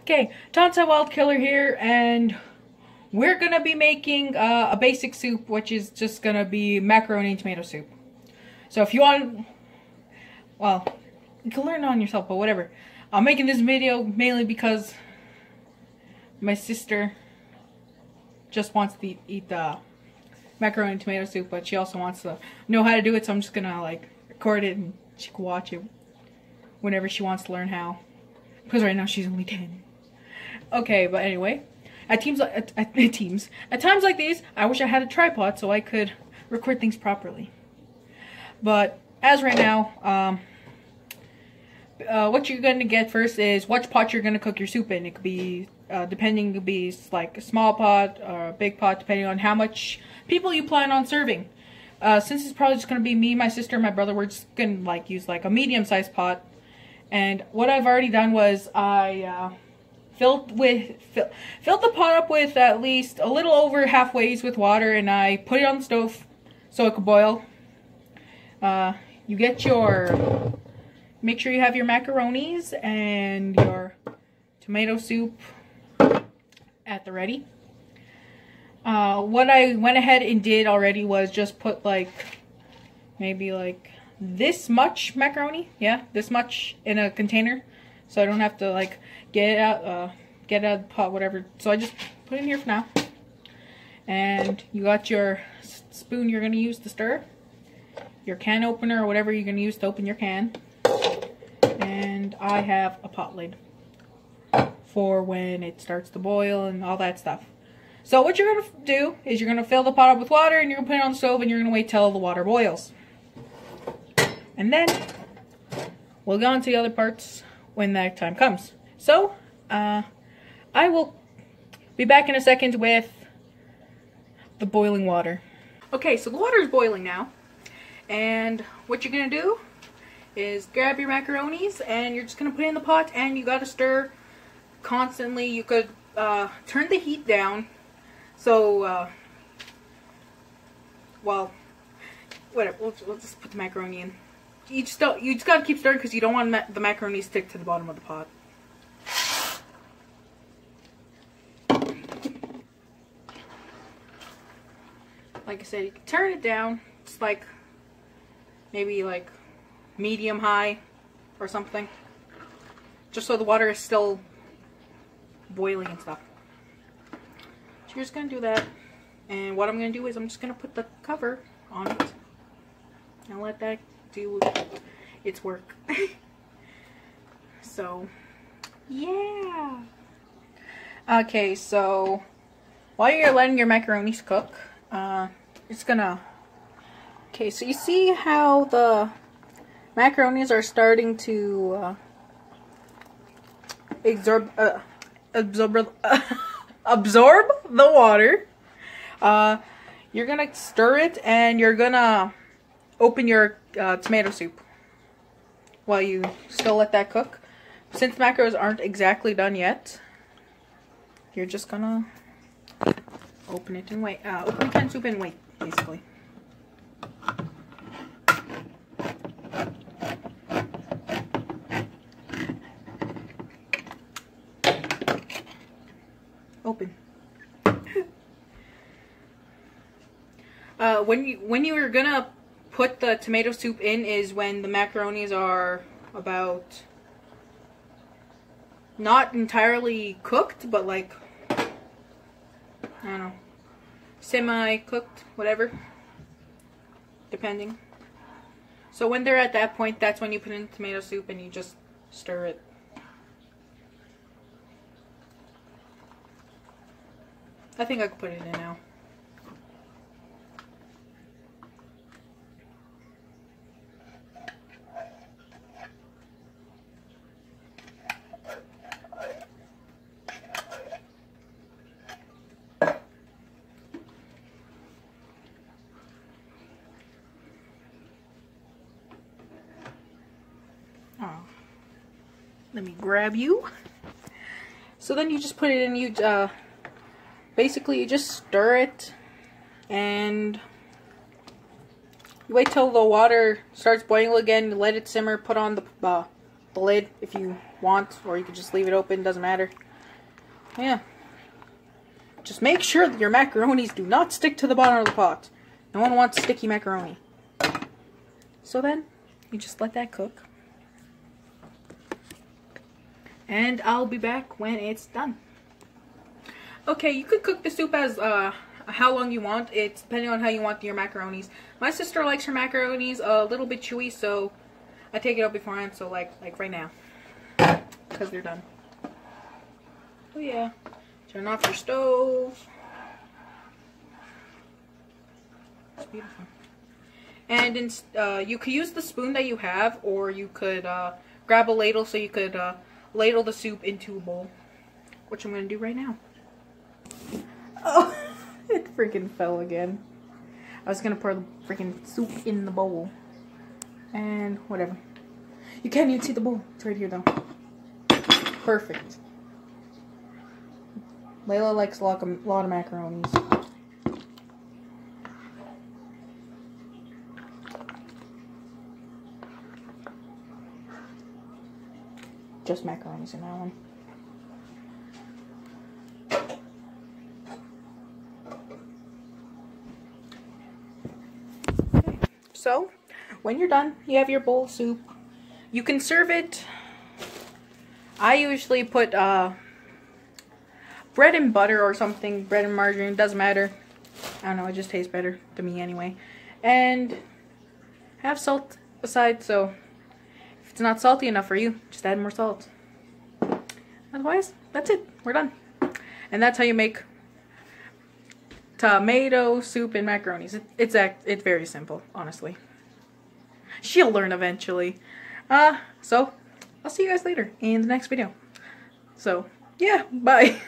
Okay, Tonsa Wild Killer here, and we're gonna be making a basic soup, which is just gonna be macaroni and tomato soup. So if you want, well, you can learn on yourself, but whatever. I'm making this video mainly because my sister just wants to eat the macaroni and tomato soup, but she also wants to know how to do it, so I'm just gonna like record it and she can watch it whenever she wants to learn how. Because right now she's only 10. Okay, but anyway, at times like these, I wish I had a tripod so I could record things properly. But as right now, what you're gonna get first is which pot you're gonna cook your soup in. It could be, depending, it could be like a small pot or a big pot, depending on how much people you plan on serving. Since it's probably just gonna be me, my sister, and my brother, we're just gonna like use like a medium-sized pot. And what I've already done was I filled the pot up with at least a little over halfway with water, and I put it on the stove so it could boil. You get your, make sure you have your macaronis and your tomato soup at the ready. What I went ahead and did already was just put like maybe like this much macaroni, yeah, this much in a container, so I don't have to like get it out of the pot, whatever. So I just put it in here for now. And you got your spoon you're gonna use to stir, your can opener or whatever you're gonna use to open your can, and I have a pot lid for when it starts to boil and all that stuff. So what you're gonna do is you're gonna fill the pot up with water, and you're gonna put it on the stove, and you're gonna wait till the water boils. And then we'll go on to the other parts when that time comes. So, I will be back in a second with the boiling water. Okay, so the water is boiling now. And what you're going to do is grab your macaronis, and you're just going to put it in the pot, and you got to stir constantly. You could turn the heat down. So, well, whatever, we'll just put the macaroni in. You just gotta keep stirring because you don't want the macaroni to stick to the bottom of the pot. Like I said, you can turn it down. It's like maybe like medium high or something, just so the water is still boiling and stuff. So you're just gonna do that, and what I'm gonna do is I'm just gonna put the cover on it and let that do its work. So yeah. Okay, so while you're letting your macaronis cook, it's gonna, okay, so you see how the macaronis are starting to absorb the water. You're gonna stir it, and you're gonna open your tomato soup while you still let that cook. Since macros aren't exactly done yet, you're just gonna open it and wait. Open the canned soup and wait, basically. Open. When you are gonna put the tomato soup in is when the macaronis are about not entirely cooked, but like, I don't know, semi-cooked, whatever, depending. So when they're at that point, that's when you put in the tomato soup and you just stir it. I think I could put it in now. Let me grab you. So then you just put it in, you basically you just stir it, and you wait till the water starts boiling again, you let it simmer, put on the lid if you want, or you could just leave it open, doesn't matter. Yeah. Just make sure that your macaronis do not stick to the bottom of the pot. No one wants sticky macaroni. So then, you just let that cook. And I'll be back when it's done. Okay, you could cook the soup as how long you want. It's depending on how you want your macaronis. My sister likes her macaronis a little bit chewy, so I take it out beforehand. So like right now, because they're done. Oh yeah. Turn off your stove. It's beautiful. And you could use the spoon that you have, or you could grab a ladle so you could ladle the soup into a bowl, which I'm going to do right now. Oh, it freaking fell again. I was going to pour the freaking soup in the bowl. And whatever. You can't even see the bowl. It's right here though. Perfect. Layla likes a lot of macaronis. Just macaronis in that one. Okay. So, when you're done, you have your bowl of soup. You can serve it. I usually put bread and butter or something, bread and margarine, doesn't matter. I don't know, it just tastes better to me anyway. And have salt aside, so if it's not salty enough for you, just add more salt. Otherwise, that's it. We're done. And that's how you make tomato soup and macaronis. It's very simple, honestly. She'll learn eventually. So I'll see you guys later in the next video. So, yeah, bye.